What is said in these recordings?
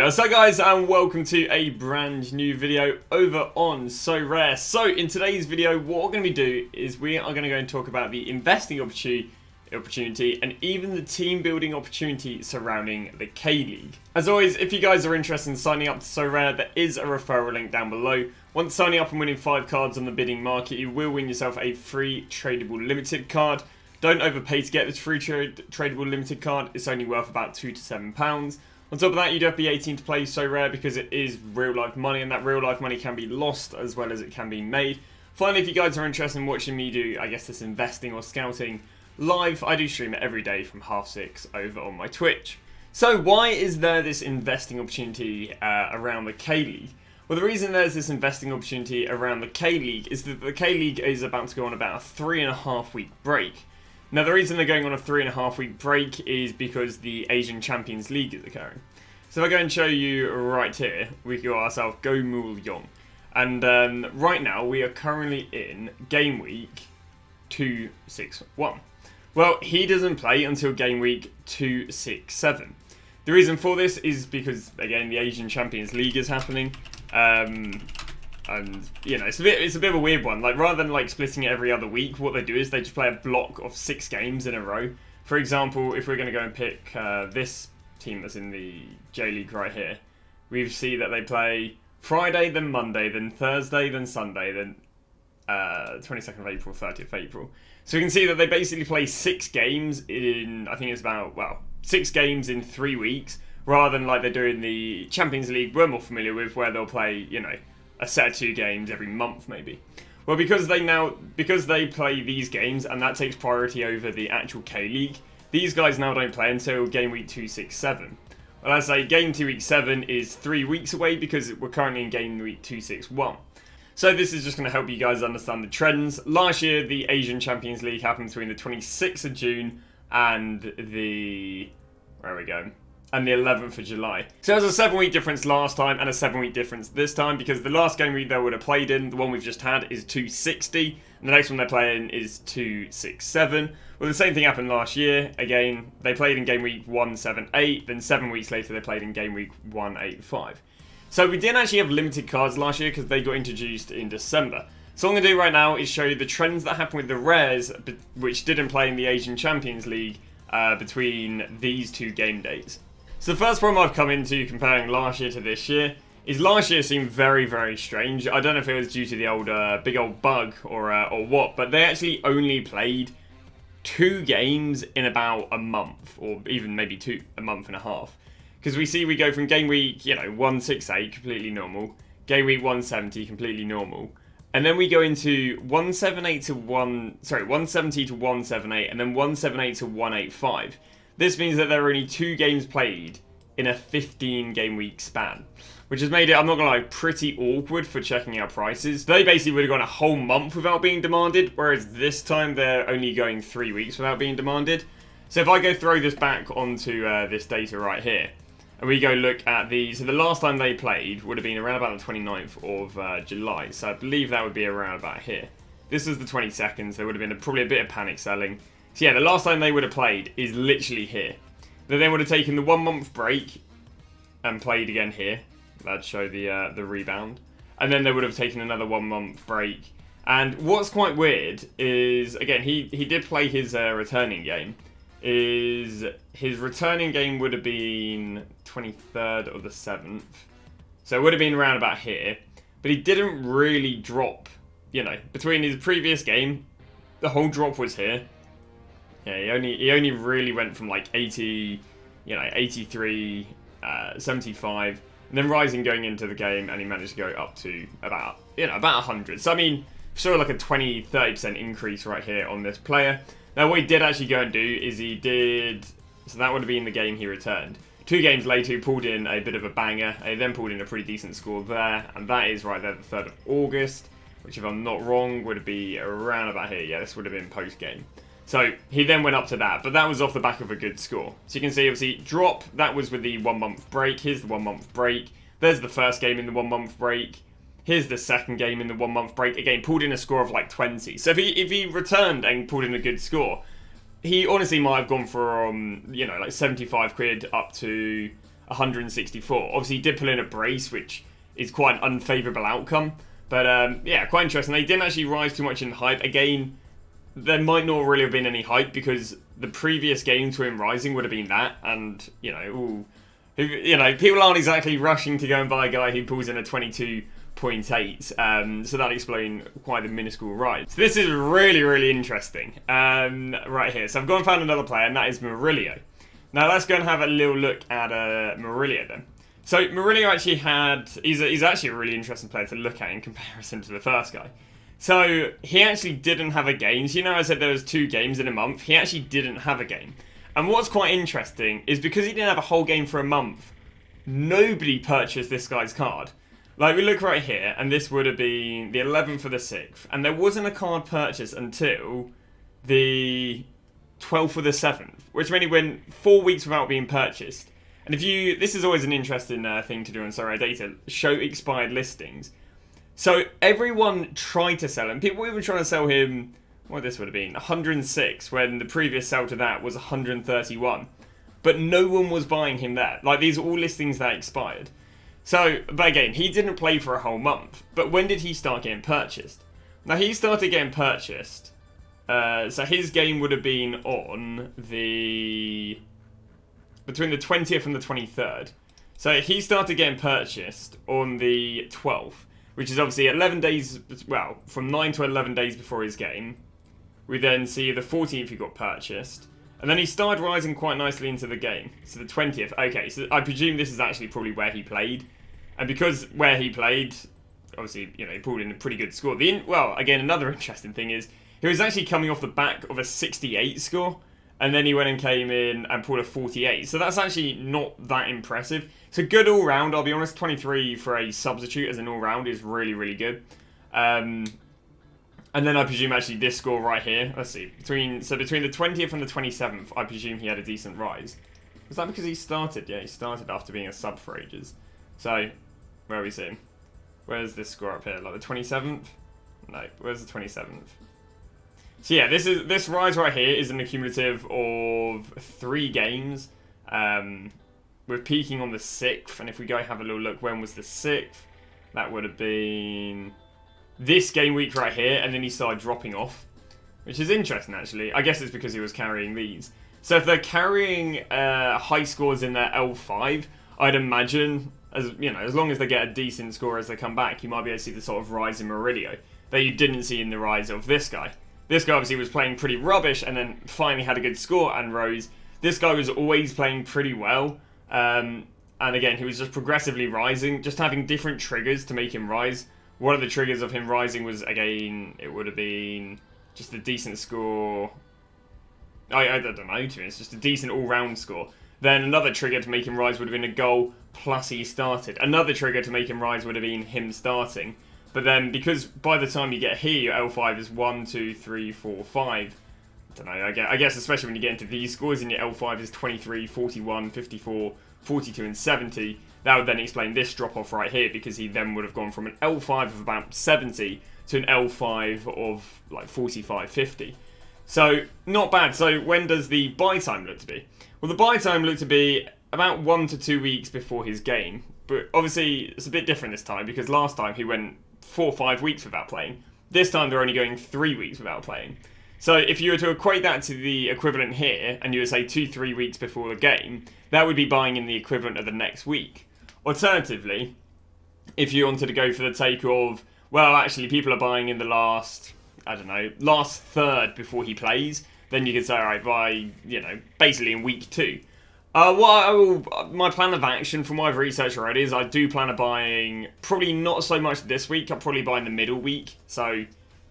So guys, and welcome to a brand new video over on SoRare. So in today's video, what we're going to be doing is we are going to go and talk about the investing opportunity and even the team building opportunity surrounding the K-League. As always, if you guys are interested in signing up to SoRare, there is a referral link down below. Once signing up and winning 5 cards on the bidding market, you will win yourself a free tradable limited card. Don't overpay to get this free tradable limited card. It's only worth about £2 to £7. On top of that, you do have to be 18 to play SoRare because it is real life money, and that real life money can be lost as well as it can be made. Finally, if you guys are interested in watching me do, this investing or scouting live, I do stream it every day from 6:30 over on my Twitch. So why is there this investing opportunity around the K-League? Well, the reason there's this investing opportunity around the K-League is that the K-League is about to go on about a 3.5 week break. Now, the reason they're going on a 3.5 week break is because the Asian Champions League is occurring. So if I go and show you right here, we got ourselves Go Marillio. And right now, we are currently in game week 261. Well, he doesn't play until game week 267. The reason for this is because, again, the Asian Champions League is happening. And, you know, it's a bit of a weird one. Like, rather than, splitting it every other week, what they do is they just play a block of 6 games in a row. For example, if we're going to go and pick this team that's in the J-League right here, we see that they play Friday, then Monday, then Thursday, then Sunday, then 22nd of April, 30th of April. So we can see that they basically play 6 games in, I think it's about, 6 games in 3 weeks, rather than like they do in the Champions League we're more familiar with, where they'll play, you know, a set of 2 games every month maybe. Well, because they play these games and that takes priority over the actual K-League, these guys now don't play until game week 267. Well, as I say, game 267 is 3 weeks away because we're currently in game week 261. So this is just going to help you guys understand the trends. Last year, the Asian Champions League happened between the 26th of June and the... where are we going? And the 11th of July. So there's a 7-week difference last time and a 7-week difference this time, because the last game week they would have played in, the one we've just had, is 260, and the next one they're playing is 267. Well, the same thing happened last year. Again, they played in game week 178, then 7 weeks later they played in game week 185. So we didn't actually have limited cards last year because they got introduced in December. So what I'm going to do right now is show you the trends that happened with the rares, which didn't play in the Asian Champions League between these 2 game dates. So the first problem I've come into comparing last year to this year is last year seemed very, very strange. I don't know if it was due to the old big old bug or what, but they actually only played 2 games in about a month, or even maybe a month and a half. Because we go from game week, 168, completely normal, game week 170, completely normal, and then we go into 170 to 178, and then 178 to 185. This means that there are only 2 games played in a 15 game week span, which has made it, I'm not going to lie, pretty awkward for checking out prices. They basically would have gone a whole month without being demanded, whereas this time they're only going 3 weeks without being demanded. So if I go throw this back onto this data right here, and we go look at so the last time they played would have been around about the 29th of July, so I believe that would be around about here. This is the 22nd, so there would have been probably a bit of panic selling. So yeah, the last time they would have played is literally here. They then would have taken the 1 month break and played again here. That'd show the rebound. And then they would have taken another 1 month break. And what's quite weird is, again, he did play his returning game. His returning game would have been 23rd of the 7th. So it would have been around about here. But he didn't really drop, between his previous game, the whole drop was here. Yeah, he only really went from 80, 83, 75, and then rising going into the game, and he managed to go up to about 100. So I mean, sort of like a 20-30% increase right here on this player. Now what he did actually go and do is so that would have been the game he returned. 2 games later, he pulled in a bit of a banger. He then pulled in a pretty decent score there, and that is right there, the 3rd of August, which if I'm not wrong would be around about here. Yeah, this would have been post game. So he then went up to that, but that was off the back of a good score. So you can see, obviously, drop, that was with the 1 month break. Here's the 1 month break. There's the first game in the 1 month break. Here's the second game in the 1 month break. Again, pulled in a score of 20. So if he returned and pulled in a good score, he honestly might have gone from, 75 quid up to 164. Obviously, he did pull in a brace, which is quite an unfavourable outcome. But yeah, quite interesting. They didn't actually rise too much in hype. Again, there might not really have been any hype because the previous game to him rising would have been that. And, you know, people aren't exactly rushing to go and buy a guy who pulls in a 22.8. So that explains quite the minuscule rise. So this is really, really interesting right here. So I've gone and found another player, and that is Marillio. Now let's go and have a little look at Marillio then. So Marillio actually he's actually a really interesting player to look at in comparison to the first guy. So he actually didn't have a game. So you know I said there was 2 games in a month? He actually didn't have a game. And what's quite interesting is because he didn't have a whole game for a month, nobody purchased this guy's card. Like, we look right here, and this would have been the 11th or the 6th, and there wasn't a card purchased until the 12th or the 7th, which meant he went 4 weeks without being purchased. And this is always an interesting thing to do on SoRare data, show expired listings. So everyone tried to sell him. People were even trying to sell him, what this would have been, 106, when the previous sell to that was 131. But no one was buying him there. Like, these are all listings that expired. So, but again, he didn't play for a whole month. But when did he start getting purchased? Now, he started getting purchased. So his game would have been on between the 20th and the 23rd. So he started getting purchased on the 12th, which is obviously 11 days, well, from 9 to 11 days before his game. We then see the 14th he got purchased. And then he started rising quite nicely into the game. So the 20th, okay, so I presume this is actually probably where he played. And because where he played, obviously, you know, he pulled in a pretty good score. Well, again, another interesting thing is, he was actually coming off the back of a 68 score. And then he went and came in and pulled a 48. So that's actually not that impressive. It's a good all-round, I'll be honest. 23 for a substitute as an all-round is really, really good. And then I presume actually this score right here. Let's see. Between the 20th and the 27th, I presume he had a decent rise. Was that because he started? Yeah, he started after being a sub for ages. So, where are we seeing? Where's this score up here? Like the 27th? No, where's the 27th? So yeah, this rise right here is an accumulative of 3 games. We're peaking on the 6th, and if we go have a little look, when was the 6th? That would have been this game week right here, and then he started dropping off, which is interesting actually. I guess it's because he was carrying these. So if they're carrying high scores in their L5, I'd imagine, as long as they get a decent score as they come back, you might be able to see the sort of rise in Marillio that you didn't see in the rise of this guy. This guy obviously was playing pretty rubbish and then finally had a good score and rose. This guy was always playing pretty well. And again, he was just progressively rising, just having different triggers to make him rise. One of the triggers of him rising was, again, it would have been just a decent score. I don't know, it's just a decent all-round score. Then another trigger to make him rise would have been a goal plus he started. Another trigger to make him rise would have been him starting. But then, because by the time you get here, your L5 is 1, 2, 3, 4, 5. I don't know, I guess especially when you get into these scores, and your L5 is 23, 41, 54, 42, and 70. That would then explain this drop-off right here, because he then would have gone from an L5 of about 70 to an L5 of like 45, 50. So, not bad. So, when does the buy time look to be? Well, the buy time looked to be about 1 to 2 weeks before his game. But obviously, it's a bit different this time, because last time he went 4 or 5 weeks without playing. This time they're only going 3 weeks without playing. So if you were to equate that to the equivalent here, and you would say 2-3 weeks before the game, that would be buying in the equivalent of the next week. Alternatively, if you wanted to go for the take of, well, actually people are buying in the last third before he plays, then you could say, alright, buy, basically in week 2. My plan of action from what I've researched already is I do plan on buying, probably not so much this week, I'll probably buy in the middle week. So,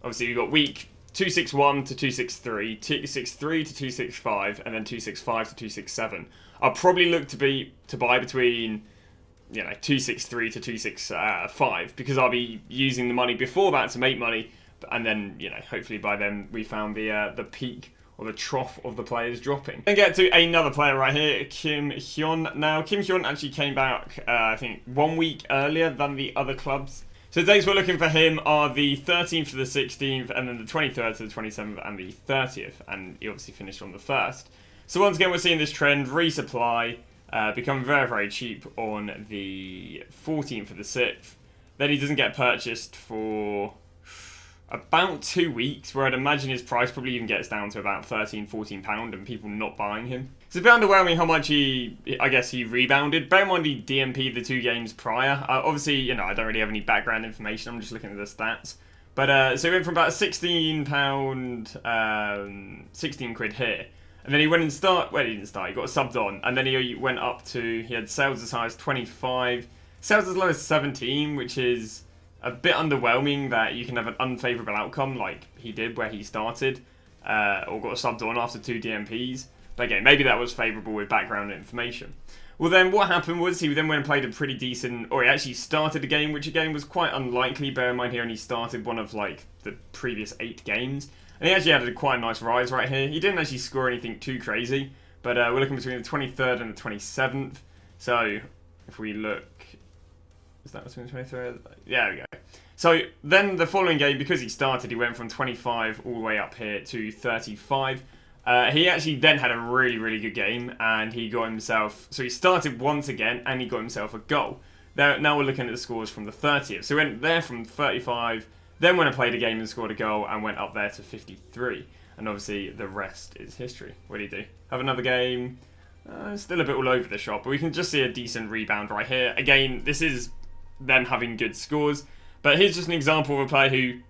obviously we've got week 261 to 263, 263 to 265, and then 265 to 267. I'll probably look to buy between, 263 to 265, because I'll be using the money before that to make money, and then, hopefully by then we found the peak or the trough of the players dropping. Then get to another player right here, Hyun. Now, Hyun actually came back, I think, 1 week earlier than the other clubs. So the dates we're looking for him are the 13th to the 16th, and then the 23rd to the 27th, and the 30th. And he obviously finished on the 1st. So once again, we're seeing this trend, resupply. become very, very cheap on the 14th of the 6th. Then he doesn't get purchased for about 2 weeks, where I'd imagine his price probably even gets down to about £13-14 and people not buying him. It's a bit underwhelming how much he rebounded. Bear in mind he DMP'd the 2 games prior. Obviously, I don't really have any background information, I'm just looking at the stats. But, so he went from about £16, 16 quid here. And then he went and he didn't start, he got subbed on. And then he went up to, he had sales as high as 25, sales as low as 17, which is a bit underwhelming that you can have an unfavourable outcome like he did where he started, or got subbed on after 2 DMPs. But again, maybe that was favourable with background information. Well then, what happened was he then went and played a pretty decent, or he actually started a game, which again was quite unlikely. Bear in mind he only started one of like the previous 8 games. And he actually had quite a nice rise right here. He didn't actually score anything too crazy, but we're looking between the 23rd and the 27th. So if we look, is that between the 23rd? Yeah, there we go. So then the following game, because he started, he went from 25 all the way up here to 35. He actually then had a really, really good game, and he got himself, so he started once again, and he got himself a goal. Now we're looking at the scores from the 30th. So he went there from 35, then went and played a game and scored a goal, and went up there to 53. And obviously the rest is history. What did he do? Have another game. Still a bit all over the shop, but we can just see a decent rebound right here. Again, this is them having good scores, but here's just an example of a player who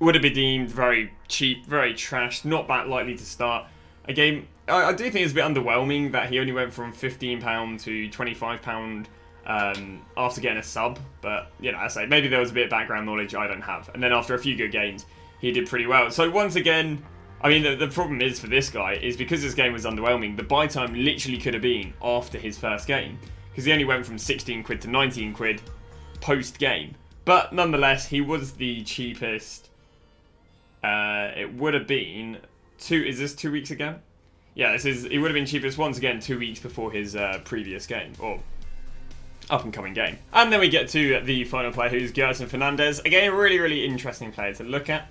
would have been deemed very cheap, very trash, not that likely to start. Again, I do think it's a bit underwhelming that he only went from £15 to £25 after getting a sub, but I say maybe there was a bit of background knowledge I don't have. And then after a few good games, he did pretty well. So once again, I mean, the problem is for this guy is because this game was underwhelming, the buy time literally could have been after his first game, because he only went from 16 quid to 19 quid post-game. But nonetheless, he was the cheapest. It would have been is this 2 weeks again? Yeah, it would have been cheapest once again 2 weeks before his previous game, or up-and-coming game. And then we get to the final player, who's Gerson Fernandez. Again, a really, really interesting player to look at.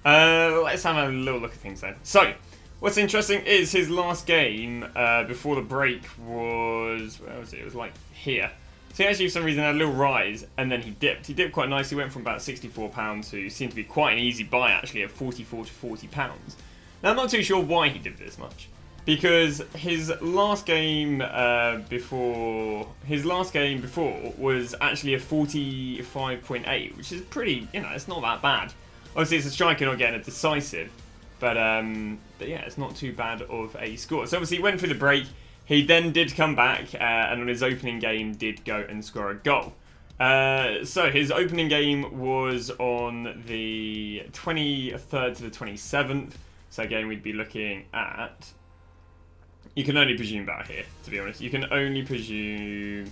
Let's have a little look at things then. So, what's interesting is his last game before the break was, where was it? It was like here. So he actually, for some reason, had a little rise, and then he dipped. He dipped quite nicely. He went from about £64 to seemed to be quite an easy buy, actually, at £44 to £40. Now, I'm not too sure why he did this much, because his last game before was actually a 45.8, which is pretty, it's not that bad. Obviously, it's a striker not getting a decisive, but yeah, it's not too bad of a score. So obviously, he went through the break. He then did come back, and on his opening game, did go and score a goal. So his opening game was on the 23rd to the 27th. So again, we'd be looking at... You can only presume about here, to be honest. You can only presume...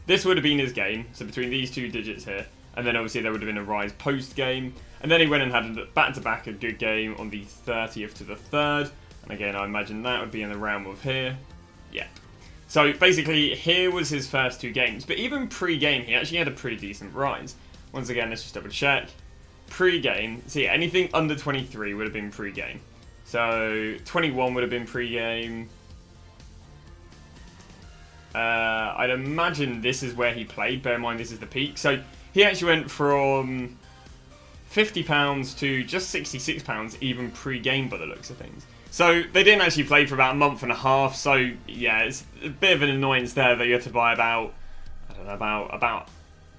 This would have been his game, so between these 2 digits here. And then obviously there would have been a rise post-game. And then he went and had back-to-back a good game on the 30th to the 3rd. And again, I imagine that would be in the realm of here. Yeah. So basically, here was his first 2 games. But even pre-game, he actually had a pretty decent rise. Once again, let's just double check. Pre-game, see, anything under 23 would have been pre-game. So 21 would have been pre-game. I'd imagine this is where he played. Bear in mind, this is the peak. So he actually went from £50 to just £66 even pre-game by the looks of things. So they didn't actually play for about a month and a half. So yeah, it's a bit of an annoyance there that you have to buy about, I don't know, about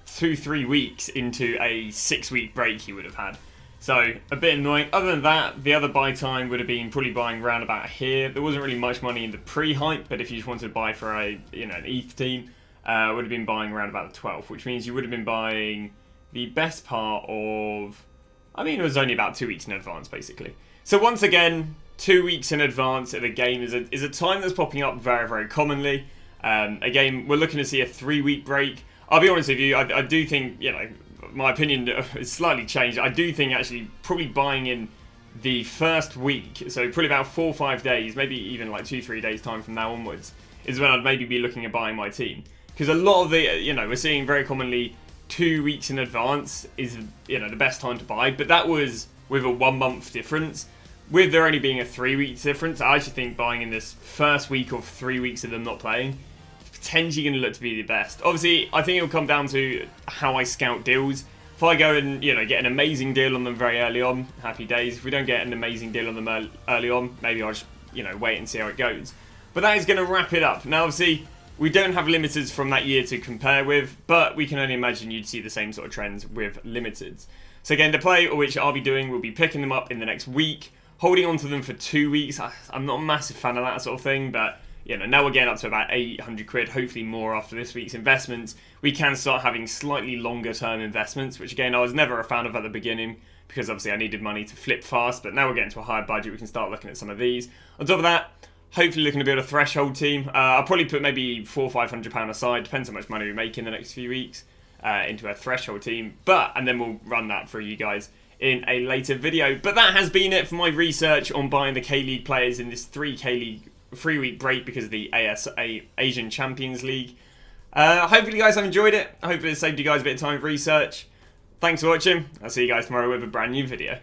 2-3 weeks into a 6-week break he would have had. So a bit annoying. Other than that, the other buy time would have been probably buying around about here. There wasn't really much money in the pre-hype, but if you just wanted to buy for an ETH team, would have been buying around about the 12th, which means you would have been buying the best part of, I mean, it was only about 2 weeks in advance, basically. So once again, 2 weeks in advance of a game is a time that's popping up very, very commonly. Again, we're looking to see a 3-week break. I'll be honest with you, I do think, my opinion has slightly changed. I do think actually probably buying in the first week, so probably about 4 or 5 days, maybe even like 2-3 days time from now onwards, is when I'd maybe be looking at buying my team. Because a lot of the, we're seeing very commonly 2 weeks in advance is, the best time to buy, but that was with a 1 month difference. With there only being a 3 week difference, I actually think buying in this first week of 3 weeks of them not playing, potentially going to look to be the best. Obviously, I think it'll come down to how I scout deals. If I go and, you know, get an amazing deal on them very early on, happy days. If we don't get an amazing deal on them early on, maybe I'll just, you know, wait and see how it goes. But that is going to wrap it up. Now, obviously, we don't have limiteds from that year to compare with, but we can only imagine you'd see the same sort of trends with limiteds. So again, the play, or which I'll be doing, will be picking them up in the next week, holding on to them for 2 weeks. I'm not a massive fan of that sort of thing, but you know, now we're getting up to about 800 quid, hopefully more after this week's investments. We can start having slightly longer term investments, which again, I was never a fan of at the beginning because obviously I needed money to flip fast, but now we're getting to a higher budget, we can start looking at some of these. On top of that, hopefully looking to build a threshold team. I'll probably put maybe £400 or £500 aside, depends how much money we make in the next few weeks, into a threshold team. And then we'll run that for you guys in a later video. But that has been it for my research on buying the K-League players in this 3-week break because of the Asian Champions League. Hopefully you guys have enjoyed it. Hopefully it saved you guys a bit of time of research. Thanks for watching. I'll see you guys tomorrow with a brand new video.